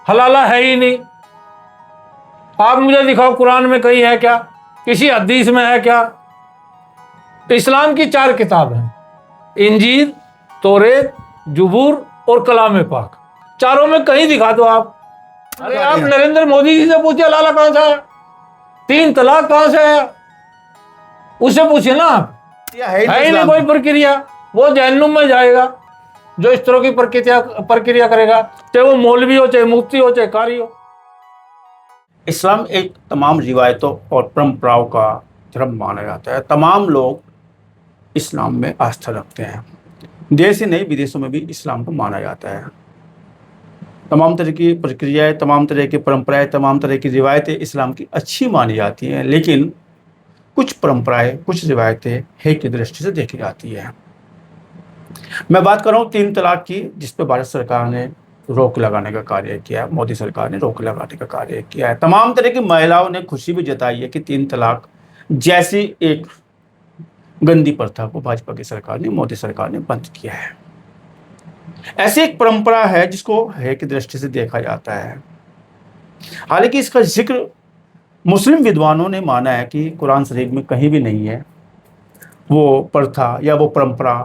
हलाला है ही नहीं। आप मुझे दिखाओ कुरान में कहीं है क्या, किसी हदीस में है क्या? इस्लाम की 4 किताब हैं, इंजील, तौरेत, जबूर और कलाम पाक। चारों में कहीं दिखा दो आप। अरे आप नरेंद्र मोदी जी से पूछिए हलाला कहां से है, 3 तलाक कहां से है, उससे पूछिए ना आप। है ही नहीं कोई प्रक्रिया, वो जहन्नुम में जाएगा जो इस तरह की प्रक्रिया करेगा, चाहे वो मौलवी हो, चाहे मुफ्ती हो, चाहे कारी हो। इस्लाम एक तमाम रिवायतों और परंपराओं का धर्म माना जाता है। तमाम लोग इस्लाम में आस्था रखते हैं। देश ही नहीं, विदेशों में भी इस्लाम को माना जाता है। तमाम तरह की प्रक्रियाएं, तमाम तरह की परंपराएं, तमाम तरह की रिवायतें इस्लाम की अच्छी मानी जाती हैं, लेकिन कुछ परंपराएं, कुछ रिवायतें है की दृष्टि से देखी जाती है। मैं बात कर रहा हूँ 3 तलाक की, जिस पर भारत सरकार ने रोक लगाने का कार्य किया है। मोदी सरकार ने रोक लगाने का कार्य किया है। तमाम तरह की महिलाओं ने खुशी भी जताई है कि 3 तलाक जैसी एक गंदी प्रथा को भाजपा की सरकार ने, मोदी सरकार ने बंद किया है। ऐसी एक परंपरा है जिसको है की दृष्टि से देखा जाता है। हालांकि इसका जिक्र मुस्लिम विद्वानों ने माना है कि कुरान शरीफ में कहीं भी नहीं है। वो प्रथा या वो परंपरा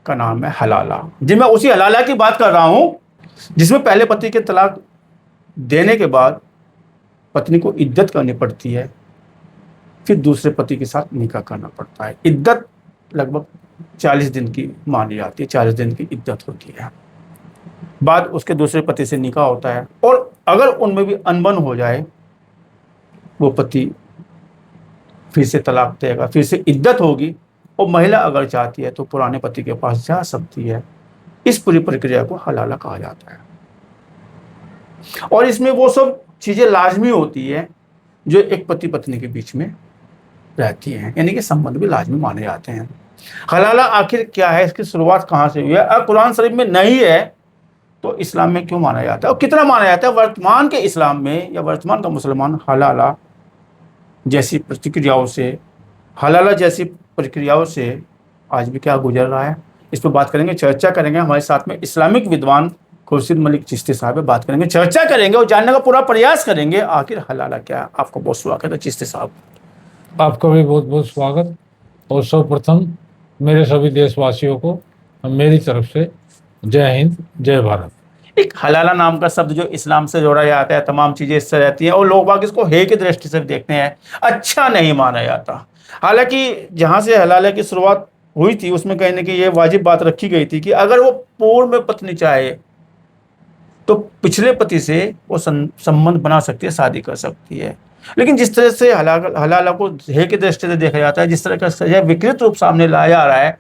का नाम है हलाला। जी, मैं उसी हलाला की बात कर रहा हूं जिसमें पहले पति के तलाक देने के बाद पत्नी को इद्दत करनी पड़ती है, फिर दूसरे पति के साथ निकाह करना पड़ता है। इद्दत लगभग 40 दिन की मानी जाती है, 40 दिन की इद्दत होती है। बाद उसके दूसरे पति से निकाह होता है, और अगर उनमें भी अनबन हो जाए, वो पति फिर से तलाक देगा, फिर से इद्दत होगी, और महिला अगर चाहती है तो पुराने पति के पास जा सकती है। इस पूरी प्रक्रिया को हलाला कहा जाता है। और इसमें वो सब चीजें लाजमी होती है जो एक पति पत्नी के बीच में रहती हैं, यानी कि संबंध भी लाजमी माने जाते हैं। हलाला आखिर क्या है, इसकी शुरुआत कहाँ से हुई है? अब कुरान शरीफ में नहीं है तो इस्लाम में क्यों माना जाता है और कितना माना जाता है? वर्तमान के इस्लाम में या वर्तमान का मुसलमान हलाला जैसी प्रतिक्रियाओं से, हलाला जैसी प्रक्रियाओं से आज भी क्या गुजर रहा है, इस पर बात करेंगे, चर्चा करेंगे। हमारे साथ में इस्लामिक विद्वान खुर्शीद मलिक चिश्ती साहब बात करेंगे, चर्चा करेंगे और जानने का पूरा प्रयास करेंगे आखिर हलाला क्या है। आपको बहुत स्वागत है चिश्ती साहब। आपका भी बहुत बहुत स्वागत। और सर्वप्रथम मेरे सभी देशवासियों को मेरी तरफ से जय हिंद, जय भारत। एक हलाला नाम का शब्द जो इस्लाम से जोड़ा जाता है, तमाम चीजें इससे रहती हैं, और लोग बाग इसको हे की दृष्टि से देखते हैं, अच्छा नहीं माना जाता। हालांकि जहां से हलाला की शुरुआत हुई थी उसमें कहीं ना कहीं ये वाजिब बात रखी गई थी कि अगर वो पूर्व में पत्नी चाहे तो पिछले पति से वो संबंध बना सकती है, शादी कर सकती है। लेकिन जिस तरह से हलाला को हे की दृष्टि से देखा जाता है, जिस तरह का सजा विकृत रूप सामने लाया जा रहा है,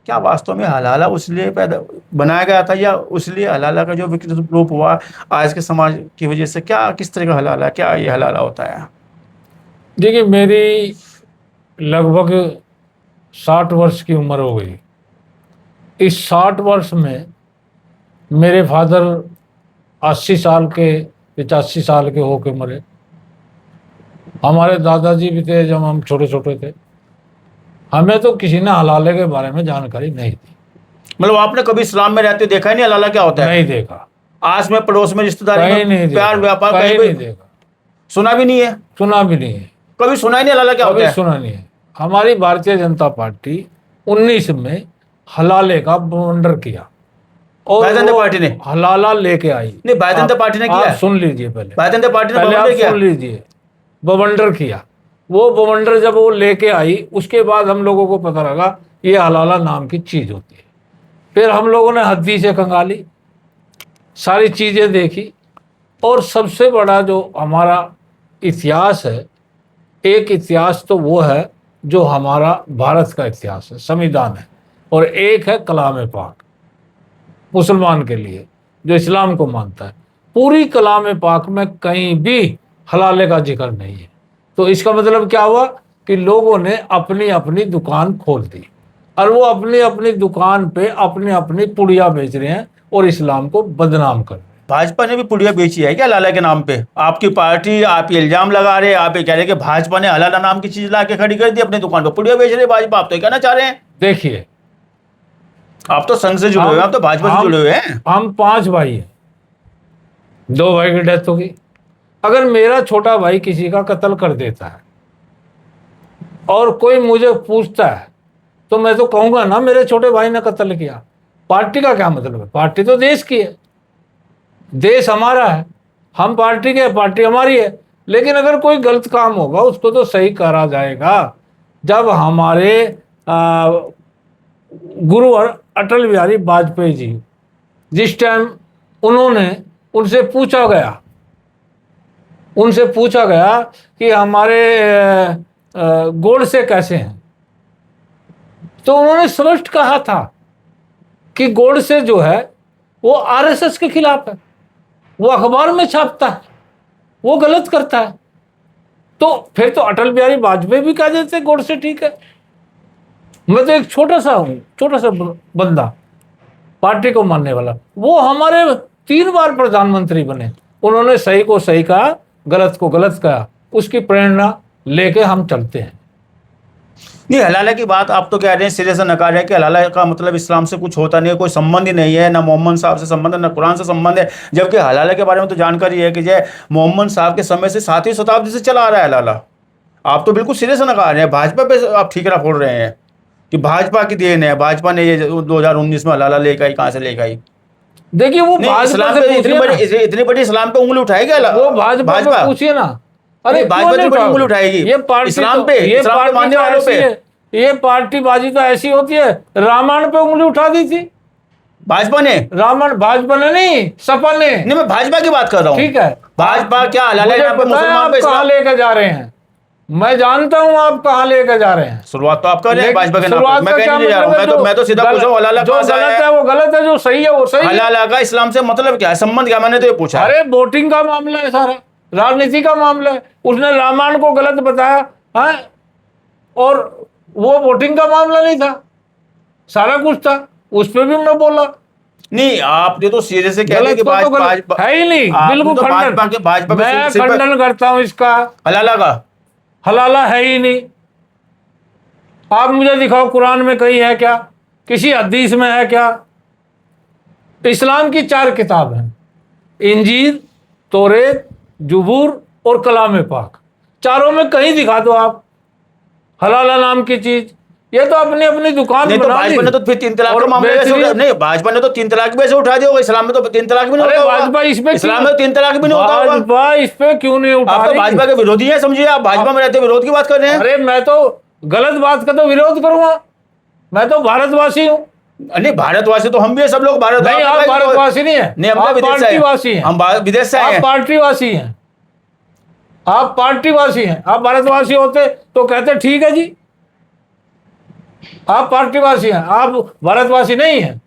क्या वास्तव में हलाला उसलिए पैदा बनाया गया था, या उसलिए हलाला का जो विकृत रूप हुआ आज के समाज की वजह से, क्या किस तरह का हलाला, क्या ये हलाला होता है? देखिए, मेरी लगभग 60 वर्ष की उम्र हो गई। इस 60 वर्ष में मेरे फादर 80 साल के, 85 साल के होके मरे। हमारे दादाजी भी थे जब हम छोटे छोटे थे। हमें तो किसी ने हलाले के बारे में जानकारी नहीं थी। मतलब आपने कभी इस्लाम में रहते देखा ही नहीं हलाला क्या होता है? नहीं देखा। आस में पड़ोस में रिश्तेदारी में प्यार व्यापार कहीं नहीं देखा, सुना भी नहीं है? सुना भी नहीं है, कभी सुना ही नहीं हलाला क्या होता है? सुना नहीं है। हमारी भारतीय जनता पार्टी 19 में हलाले का बवंडर किया और भारतीय जनता पार्टी ने हलाला लेके आई। नहीं, भारतीय जनता पार्टी ने किया। सुन लीजिए पहले, भारतीय जनता पार्टी ने सुन लीजिए, बवंडर किया। वो बवंडर जब वो लेके आई, उसके बाद हम लोगों को पता लगा ये हलाला नाम की चीज होती है। फिर हम लोगों ने हदीसें खंगाली, सारी चीजें देखी, और सबसे बड़ा जो हमारा इतिहास है, एक इतिहास तो वो है जो हमारा भारत का इतिहास है, संविधान है, और एक है कलाम पाक मुसलमान के लिए जो इस्लाम को मानता है। पूरी कलाम पाक में कहीं भी हलाले का जिक्र नहीं है। तो इसका मतलब क्या हुआ कि लोगों ने अपनी अपनी दुकान खोल दी और वो अपनी अपनी दुकान पे अपनी अपनी पुड़िया बेच रहे हैं और इस्लाम को बदनाम कर रहे हैं। भाजपा ने भी पुड़िया बेची है क्या हलाला के नाम पे? आपकी पार्टी, आप ये इल्जाम लगा रहे हैं, आप ये कह रहे हैं कि भाजपा ने हलाला नाम की चीज ला के खड़ी कर दी, अपनी दुकान पर पुड़िया बेच रहे भाजपा। आप तो कहना चाह रहे हैं? देखिए, आप तो संघ से जुड़े हुए हैं, आप तो भाजपा से जुड़े हुए हैं। हम 5 भाई हैं, 2 भाई की डेथ होगी। अगर मेरा छोटा भाई किसी का कत्ल कर देता है और कोई मुझे पूछता है तो मैं तो कहूंगा ना मेरे छोटे भाई ने कत्ल किया। पार्टी का क्या मतलब है? पार्टी तो देश की है, देश हमारा है, हम पार्टी के, पार्टी हमारी है। लेकिन अगर कोई गलत काम होगा उसको तो सही करा जाएगा। जब हमारे गुरु अटल बिहारी वाजपेयी जी, जिस टाइम उन्होंने उनसे पूछा गया कि हमारे गोडसे कैसे हैं, तो उन्होंने स्पष्ट कहा था कि गोडसे जो है वो आरएसएस के खिलाफ है, वो अखबार में छापता है, वो गलत करता है। तो फिर तो अटल बिहारी वाजपेयी भी कह देते गोडसे ठीक है। मैं तो एक छोटा सा बंदा, पार्टी को मानने वाला। वो हमारे 3 बार प्रधानमंत्री बने, उन्होंने सही को सही कहा, गलत को गलत कहा, उसकी प्रेरणा लेके हम चलते हैं। नहीं, हलाला की बात आप तो कह रहे हैं, सिरे से नकार रहे हैं कि हलाला का मतलब इस्लाम से कुछ होता नहीं है, कोई संबंध ही नहीं है, ना मोहम्मद साहब से संबंध है, ना कुरान से संबंध है। जबकि हलाला के बारे में तो जानकारी है कि जो मोहम्मद साहब के समय से 7वीं शताब्दी से चला आ रहा है हलाला। आप तो बिल्कुल सिरे से नकार रहे हैं, भाजपा पे आप ठीकरा फोड़ रहे हैं कि भाजपा की देन है, भाजपा ने ये 2019 में हलाला लेकर आई, कहाँ से लेकर आई? देखिए वो नहीं, भाजपा इस्लाम से पे पूछिए ना। इतनी बड़ी इस्लाम पे उंगली उठाएगी वो भाजपा से पूछिए ना। अरे भाजपा क्यों नहीं इतनी बड़ी उठाओगे? उंगली उठाएगी ये पार्टी इस्लाम तो, पे, ये इस्लाम के पार्टी मानने तो वालों ऐसी पे। है, ये पार्टी बाजी तो ऐसी होती है। रामायण पे उंगली उठा दी थी भाजपा ने? रामायण, भाजपा ने नहीं, सपा ने। नहीं, मैं भाजपा की बात कर रहा हूँ। ठीक है, भाजपा क्या हलाला मुझे यहाँ पे पता है मुसलमान आप पे कहाँ लेके जा रहे हैं, मैं जानता हूं आप कहाँ लेके जा रहे हैं। शुरुआत तो आप कर रहे हैं लेकिन भाजपा के नाम शुरुआत पे, मैं का कहीं क्या नहीं जा रहा हूँ। मतलब है? मैं तो सीधा पूछ रहा हूँ, हलाला जो कहाँ से आया गलत है वो गलत है, जो सही है वो सही है। हलाला का इस्लाम से मतलब क्या है, संबंध क्या? मैंने तो ये पूछा है। अरे वोटिंग का मामला है, सारा राजनीति का मामला है। उसने रामायण को गलत बताया है, और वो वोटिंग का मामला नहीं था, सारा कुछ था, उस पर भी मैं बोला। नहीं, आप जो तो सीधे से कह रहे हैं गलत कि को तो गलत है ही नहीं, आपने बिल्कुल तो भाजपा खंडन। पे मैं सिर्फ खंडन करता हूं इसका। हलाला का। हलाला है ही नहीं। आप मुझे दिखाओ कुरान में कहीं है क्या, किसी हदीस में है क्या? इस्लाम की 4 किताब हैं, इंजील, तौरेत, जुबूर और कलाम पाक। चारों में कहीं दिखा दो आप हलाला नाम की चीज। ये तो अपनी अपनी दुकान नहीं तो बना भाजपा ने दी तो फिर 3 तलाक और का मामला वैसे बेहतरीन- नहीं, भाजपा ने तो 3 तलाक भी वैसे उठा दिया होगा। इस्लाम में तो 3 तलाक भी नहीं अरे होता भाजपा होगा। इसमें इस्लाम में तो 3 तलाक भी नहीं होता होगा। भाजपा इस पे क्यों नहीं उठा आप तो रही? भाजपा के विरोधी हैं, समझिए। आप भाजपा में रहते विरोध की बात कर रहे हैं। अरे मैं तो गलत बात का तो विरोध करूंगा, मैं तो भारतवासी हूँ। नहीं, भारतवासी तो हम भी है, सब लोग भारत। नहीं, आप भारतवासी नहीं है, नहीं, हम आप तो विदेश से पार्टीवासी हैं। हम विदेश से आए आप हैं। पार्टीवासी हैं, आप पार्टीवासी हैं। आप भारतवासी होते तो कहते ठीक है जी, आप पार्टीवासी हैं, आप भारतवासी नहीं हैं।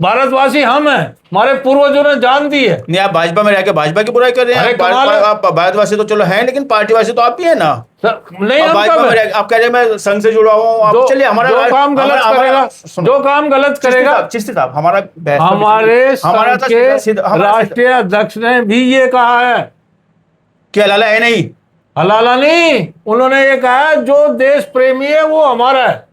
भारतवासी हम हैं, हमारे पूर्वजों ने जान दी है। नहीं, आप भाजपा में रह के भाजपा की बुराई कर रहे अरे हैं। कमाल है। आप भारतवासी तो चलो हैं, लेकिन पार्टीवासी तो आप ही है ना। नहीं, आप हम भाजपा कब में हैं? आप कह रहे हैं मैं संघ से जुड़ा हुआ हूँ। आप चलिए, हमारा जो काम गलत करेगा, जो काम गलत करेगा, चिश्ती साहब, हमारा हमारे हमारा संघ के राष्ट्रीय अध्यक्ष ने भी ये कहा है कि हलाला है नहीं। हलाला नहीं, उन्होंने ये कहा है जो देश प्रेमी है वो हमारा है,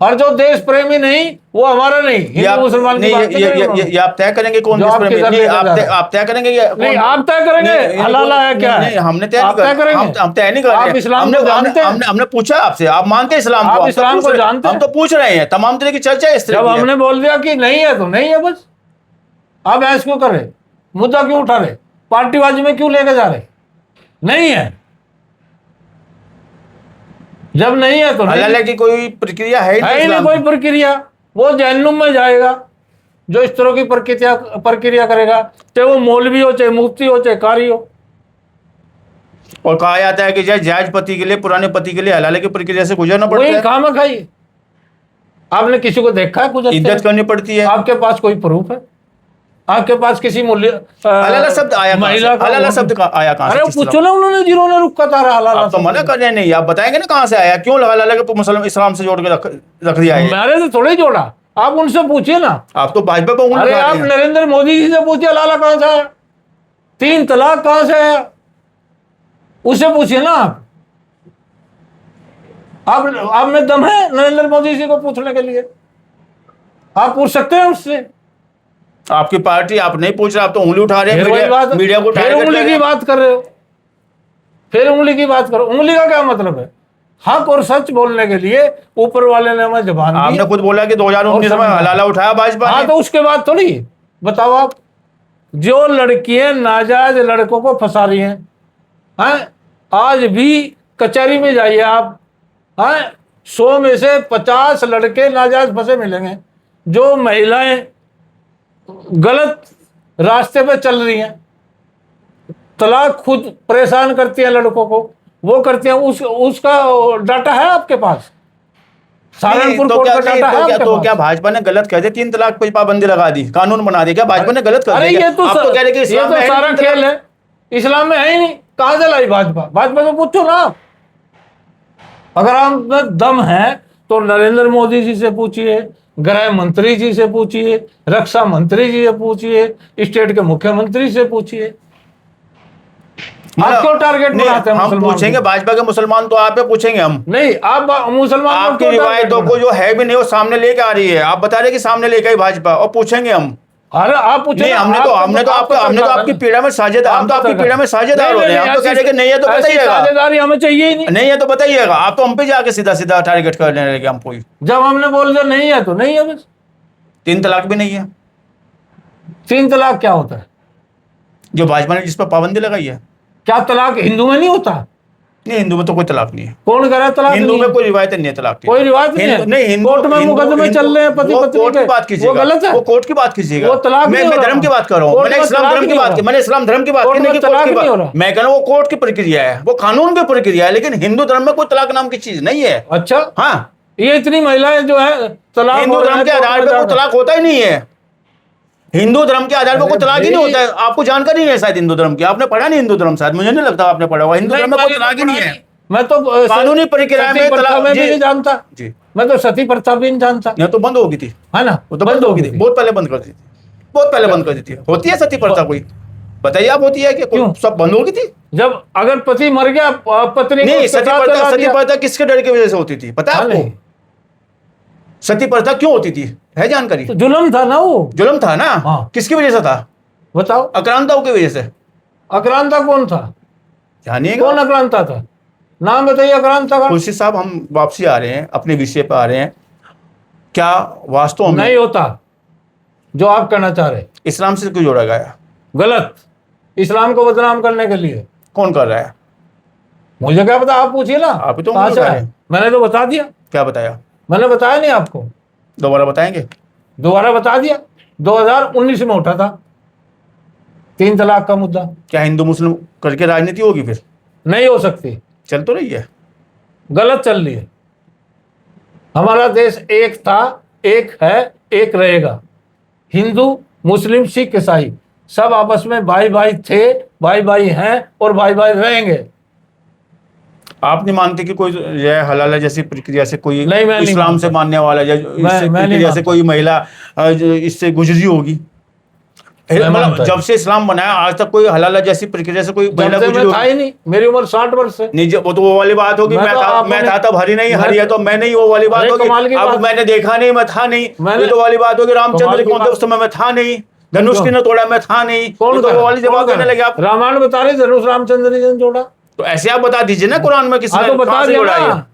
और जो देश प्रेमी नहीं वो हमारा नहीं। हिंदू मुसलमान की बात नहीं करी उन्होंने। ये आप तय करेंगे कौन जो देश आप प्रेमी? किधर नहीं, लेकर जा रहे हैं? आप तय करेंगे नहीं, आप तय करेंगे हलाला है क्या है? नहीं, हमने तय आप नहीं तय कर करेंगे? हम तय नहीं कर रहे आप हैं। इस्लाम को जानते हैं? हमने पूछा आपसे, आप मानते हैं इस्लाम को? आप हम तो इस्लाम पूछ को रहे- जानते हम हैं? तो पूछ रहे हैं, तमाम तरह की चर्चा इस तरह जब की है। हमने बोल दिया कि नहीं है तो नहीं है, बस। आप ऐसे क्यों कर रहे, मुद्दा क्यों उठा रहे, पार्टीबाजी में क्यों लेके जा रहे? नहीं है, जब नहीं है तो नहीं हलाला की कोई प्रक्रिया है ही नहीं है ही नहीं इस्लाम कोई में। प्रक्रिया। वो जहन्नुम में जाएगा जो इस तरह की प्रक्रिया करेगा, चाहे वो मौलवी हो, चाहे मुफ्ती हो, चाहे कारी हो। और कहा जाता है कि जायज पति के लिए, पुराने पति के लिए हलाला की प्रक्रिया से गुजरना पड़ता वही है, काम खाई। आपने किसी को देखा है कुछ इज्जत करनी पड़ती है। आपके पास कोई प्रूफ है? आपके पास किसी मूल्य हलाला शब्द आया कहाँ से? महिला का हलाला शब्द आया कहाँ से? अरे किस तरह? पूछो ना उन्होंने, जिन्होंने रुका था हलाला आप तो मना कर रहे हैं। नहीं, आप बताएंगे ना कहाँ से आया, क्यों हलाला के मुसलमान इस्लाम से जोड़ के रख दिया है? मैंने तो थोड़ी जोड़ा, आप उनसे पूछिए ना। आप तो भाजपा पर उंगली अरे उठा आप रहे हैं। नरेंद्र मोदी जी से पूछिए हलाला कहाँ से आया, 3 तलाक कहाँ से आया, उससे पूछिए ना। आप में दम है नरेंद्र मोदी जी को पूछने के लिए? आप पूछ सकते हैं उससे। आपकी पार्टी, आप नहीं पूछ रहे, आप तो उंगली उठा रहे हैं, फिर वही बात, मीडिया को फिर टारगेट उंगली कर रहे की हैं। बात कर रहे हो, फिर उंगली की बात करो। उंगली का क्या मतलब है? हक और सच बोलने के लिए ऊपर वाले ने हमें जबान दी। आपने खुद बोला कि 2019 में हलाला उठाया भाजपा हाँ, ने। तो उसके बाद थोड़ी बताओ आप, जो लड़कियां नाजायज लड़कों को फंसा रही हैं, आज भी कचहरी में जाइए आप, 100 में से 50 लड़के नाजायज फंसे मिलेंगे। जो महिलाएं गलत रास्ते पे चल रही हैं, तलाक खुद परेशान करती हैं लड़कों को, वो करती हैं, उसका डाटा है आपके पास? सहारनपुर तो कोर्ट क्या का डाटा है आपके तो पास? क्या भाजपा ने गलत कह दिया, 3 तलाक पे पाबंदी लगा दी, कानून बना दिया? क्या भाजपा ने गलत कर अरे दिया? ये तो आप तो कह रहे कि ये इस्लाम तो में है सारा नहीं 3 खेल तलाक। है, इस्लाम में है ही नहीं। कहां से लाई भाजपा? भाजपा से पूछो ना आप। अगर आप में दम है तो नरेंद्र मोदी जी से पूछिए, गृह मंत्री जी से पूछिए, रक्षा मंत्री जी से पूछिए, स्टेट के मुख्यमंत्री से पूछिए। आप क्यों टारगेट नहीं, बनाते हैं हम मुसलमान पूछेंगे को? भाजपा के मुसलमान, तो आप पे पूछेंगे हम। नहीं, आप मुसलमान को आपकी क्यों टारगेट रिवायतों को बनाते? जो है भी नहीं वो सामने लेके आ रही है, आप बता रहे कि सामने लेके आई भाजपा, और पूछेंगे हम। अरे आप पूछे नहीं, ना, हमने तो आपकी पीड़ा में साझेदार, हम तो आपकी पीड़ा में साझेदार हो रहे हैं। हम तो कह रहे कि नहीं है तो बताइएगा, साझेदारी हमें चाहिए ही नहीं। नहीं है तो बताइएगा। आप तो हम पे जाके सीधा सीधा टारगेट करने लगे हमको ही। जब हमने बोल दिया नहीं है तो नहीं है, बस। 3 तलाक भी नहीं है 3 तलाक क्या होता है? जो भाजपा ने जिस पर पाबंदी लगाई है। क्या तलाक हिंदू में नहीं होता? नहीं, हिंदू में तो कोई तलाक नहीं है। कौन कह रहा है तलाक हिंदू नहीं में है? कोई रिवायत नहीं है तलाक की। कोई रिवायत नहीं है। नहीं, हिंदू कोर्ट में मुकदमे चल रहे हैं पति वो पत्नी कोर्ट के, की बात कीजिएगा, वो गलत है। वो कोर्ट की बात कीजिएगा। वो तलाक मैं नहीं हो रहा। धर्म की बात कर रहा हूँ, कोर्ट मैंने में इस्लाम तलाक धर्म की नहीं हो बात की, रहा। मैंने इस्लाम धर्म की बात कोर्ट की, में नहीं कि कोर्ट तलाक की नहीं हो बात। रहा। मैं कह रहा हूँ वो कोर्ट की प्रक्रिया है, वो कानून की प्रक्रिया है, लेकिन हिंदू धर्म में कोई तलाक नाम की चीज नहीं है। अच्छा, हाँ, ये इतनी महिलाएं जो है तलाक हिंदू हो रहे धर्म हैं, के कोर्ट आधार में पर जा कोई रहे हैं। तलाक होता ही नहीं है। हिंदू धर्म के आधार पर कोई अरे तलाक ही नहीं भाई, होता है। आपको जानकारी नहीं है शायद हिंदू धर्म की, आपने पढ़ा नहीं हिंदू धर्म, शायद मुझे नहीं लगता आपने पढ़ा हुआ। हिंदू धर्म में कोई तलाक ही नहीं है। मैं तो कानूनी प्रक्रिया में सती प्रथा तलाक में भी जी नहीं जानता। जी, मैं तो सती प्रथा भी नहीं जानता, यहाँ तो बंद हो गई थी, है ना? वो तो बंद हो गई थी, बहुत पहले बंद कर दी थी, बहुत पहले बंद कर दी थी। होती है सती प्रथा कोई? बताइए आप, होती है कि क्यों? सब बंद हो गई थी? जब अगर पति मर गया, पत्नी को नहीं, उसके साथ जला सती दिया। प्रथा किसके डर की वजह से होती थी पता है हाँ, आपको? नहीं। सती प्रथा क्यों होती थी, है जानकारी? तो जुल्म था ना वो। जुल्म था ना। हाँ। किसकी वजह से था? बताओ, आक्रांताओं की वजह से। आक्रांता कौन था? जानिएगा। कौन आक्रांता था? नाम बताइए आक्रांता का। तुलसी साहब, हम वापसी आ रहे हैं, अपने विषय पर आ रहे हैं। क्या वास्तव में नहीं होता जो आप कहना चाह रहे? इस्लाम से क्यों जोड़ा गया? गलत। इस्लाम को बदनाम करने के लिए। कौन कर रहा है? मुझे क्या पता, आप पूछिए ना। आप ही तो कहाँ से उंगली उठा आए? रहे हैं। मैंने तो बता दिया। क्या बताया? मैंने बताया नहीं आपको? दोबारा बताएंगे? दोबारा बता दिया। 2019 में उठा था 3 तलाक का मुद्दा। क्या हिंदू मुस्लिम करके राजनीति होगी फिर? नहीं हो सकती, चल तो रही है। गलत चल रही है। हमारा देश एक था, एक है, एक रहेगा। हिंदू, मुस्लिम, सिख, ईसाई सब आपस में भाई भाई थे, भाई भाई हैं और भाई भाई रहेंगे। आप नहीं मानते कि कोई यह हलाला जैसी प्रक्रिया से कोई नहीं, मैं नहीं इस्लाम से मानता। मानने वाला या इससे मैं नहीं प्रक्रिया से मानता। कोई महिला जो इससे गुजरी होगी? मैं मानता मतलब जब से इस्लाम बनाया आज तक कोई हलाला जैसी प्रक्रिया से कोई महिला जब से गुजरी मैं था होगी? ही नहीं, मेरी उम्र 60 वर्ष है। नहीं, वो तो वो वाली बात होगी, मैं तो मैं था आपने- तब हरी नहीं, मैं- हरी है तो मैं नहीं, वो वाली बात अरे होगी। कमाल की अब बात। मैंने देखा नहीं, मैं था नहीं, मैंने- ये तो वाली बात होगी। रामचंद्र कमाल की कौन थे बात। उस समय, मैं था नहीं। धनुष क्यों? किसने तोड़ा, मैं था नहीं। कौन ये तो कहा? वो वाली कौन जवाब देने कहा? लगे आप। रामायण बता रहे धनुष रामचंद्र जी ने जोड़ा। तो ऐसे आप बता दीजिए ना कुरान में हाँ, किसने तो बता कहाँ से दिया जोड़ा है? ना,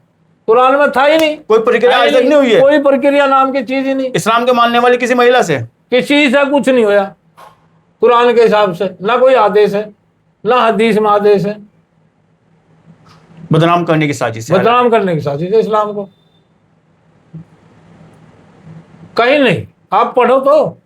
कुरान में था ही नहीं। कोई प्रक्रिया आज तक नहीं हुई है कोई प्रक्रिया नाम की चीज ही नहीं। इस्लाम के मानने वाली किसी महिला से। किसी से कुछ नहीं होया कुरान के हिसाब से। ना कोई आदेश है, ना हदीस में आदेश है। बदनाम करने की साजिश है। बदनाम करने की साजिश है इस्लाम को। कहीं नहीं। आप पढ़ो तो,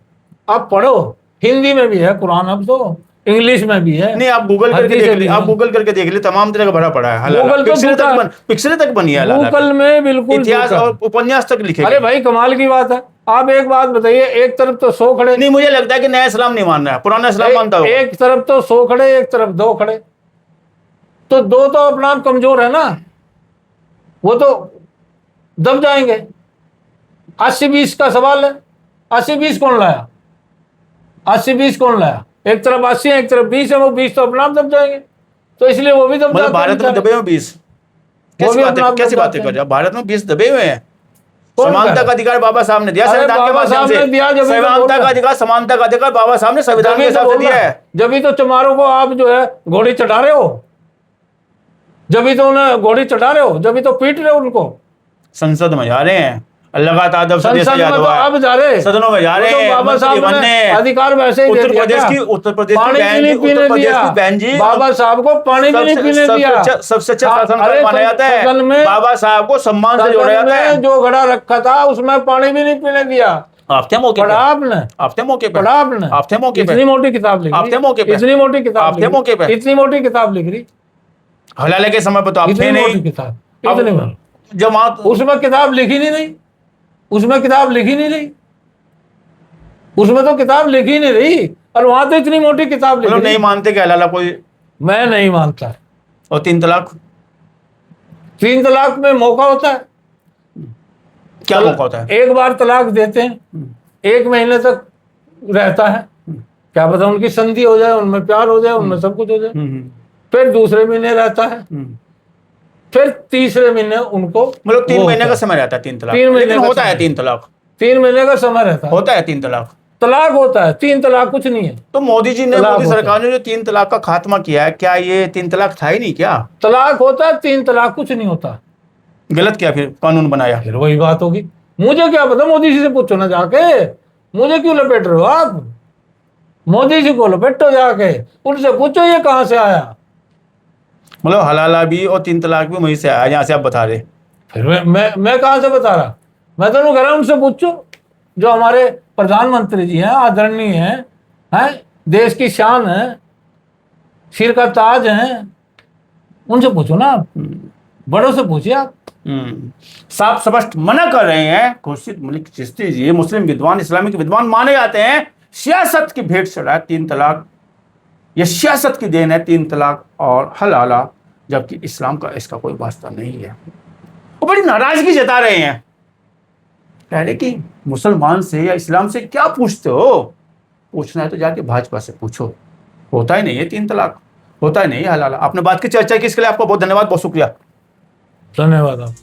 आप पढ़ो, हिंदी में भी है कुरान, अब तो इंग्लिश में भी है। नहीं, आप गूगल करके हदीसें देख भी ली, हैं। आप गूगल करके देख ली, तमाम तरह का भरा पड़ा है हलाला। गूगल तो पिक्चरें झूठा है। पिक्चरें तक बनी है हलाला गूगल पे। में बिल्कुल इतिहास झूठा है। और उपन्यास तक लिखे अरे गए। भाई कमाल की बात है। आप एक बात बताइए, एक तरफ तो 100 खड़े, नहीं, मुझे लगता है कि नया इस्लाम नहीं मान रहा है, पुराना इस्लाम मानता होगा। एक तरफ तो 100 खड़े, एक तरफ 2 खड़े, तो 2 तो अपना आप कमजोर है ना, वो तो दब जाएंगे। 80-20 का सवाल है। 80-20 कौन लाया? 80-20 कौन लाया? एक तरफ 80 है, एक तरफ 20 है, वो 20 तो अपना आप दब जाएंगे। तो इसलिए वो भी दब मतलब जाते हैं भारत में बेचारे। दबे हुए 20? वो भी अपना आप कैसी दब बातें जाते कर हैं। रहे हो? भारत में 20 दबे हुए हैं? कौन कह समानता रहा का है? अधिकार बाबा साहब ने दिया अरे संविधान के बाबा माध्यम साहब से। ने दिया, जब भी तो समानता बोल का रहा है। अधिकार, समानता का अधिकार बाबा साहब ने संविधान के जब हिसाब से दिया है। तो चमारों को आप जो है घोड़ी चढ़ा रहे हो, जब भी तो उन्हें घोड़ी चढ़ा रहे हो, जब भी तो पीट रहे हो उनको। संसद में जा रहे हैं, लगातार जब से देश संसद में आजाद तो हुआ है, अब जा रहे, सदनों में जा वो रहे तो हैं, बाबा मंत्री साहब बनने। ने अधिकार वैसे ही दे उत्तर दिया प्रदेश क्या? की पानी भी नहीं पीने दिया, बहन जी, बाबा साहब को पानी भी नहीं पीने दिया। सबसे अच्छा शासन अरे माना जाता है, सदन में, बाबा साहब को सम्मान से जोड़ा सदन जाता है। में जो घड़ा रखा था उसमें पानी भी नहीं पीने दिया। आपके मौके पढ़ा पे, आपने, आपके मौके पे, पढ़ा आपने, आपके मौके पे, इतनी मोटी किताब लिख आपके रही, मौके पे, इतनी मोटी किताब आपके मौके पे, इतनी मोटी किताब लिख रही, हलाले के समय पर तो आप थे इतनी मोटी नहीं। किताब, अब इतनी मोटी। जमात उसमें किताब लिखी नहीं, उसमें किताब लिखी नहीं रही, उसमें तो किताब लिखी नहीं रही, और वहां तो इतनी मोटी किताब लिखी। नहीं मानते कि हलाला कोई, मैं नहीं मानता। और 3 तलाक, 3 तलाक में मौका होता है, क्या मौका होता है? एक बार तलाक देते हैं, 1 महीने तक रहता है, क्या पता उनकी संधि हो जाए, उनमें प्यार हो जाए, उनमें सब कुछ हो जाए। फिर दूसरे महीने रहता है, फिर तीसरे महीने उनको, मतलब 3 महीने का समय रहता है 3 तलाक, 3 महीने लेकिन का होता है समय। 3 तलाक, 3 महीने का समय रहता है, होता है 3 तलाक। तलाक होता है, 3 तलाक कुछ नहीं है। तो मोदी जी ने, तलाक मोदी होता सरकार ने जो 3 तलाक का खात्मा किया है, क्या ये 3 तलाक था ही नहीं क्या? तलाक होता है, 3 तलाक कुछ नहीं होता। गलत क्या फिर कानून बनाया? फिर वही बात होगी, मुझे क्या पता, मोदी जी से पूछो ना जाके, मुझे क्यों लपेट रहे हो आप? मोदी जी को लपेटो जाके, उनसे पूछो ये कहां से आया। मतलब हलाला भी और 3 तलाक भी वहीं से आया, जहाँ से आप बता रहे। फिर मैं कहां से बता रहा, मैं तो कह रहा हूं उनसे पूछो, जो हमारे प्रधानमंत्री जी हैं, आदरणीय हैं, देश की शान है, सिर का ताज हैं, उनसे पूछो ना आप, बड़ों से पूछिए आप। साफ स्पष्ट मना कर रहे हैं खुर्शीद मलिक चिश्ती जी, मुस्लिम विद्वान, इस्लामिक विद्वान माने जाते हैं, सियासत की भेंट चढ़ा है 3 तलाक, यह सियासत की देन है 3 तलाक और हलाला, जबकि इस्लाम का इसका कोई वास्ता नहीं है। वो बड़ी नाराजगी जता रहे हैं, कह रहे कि मुसलमान से या इस्लाम से क्या पूछते हो, पूछना है तो जाके भाजपा से पूछो। होता ही नहीं है 3 तलाक, होता ही नहीं है हलाला। आपने बात की, चर्चा की, इसके लिए आपका बहुत धन्यवाद, बहुत शुक्रिया। धन्यवाद आप।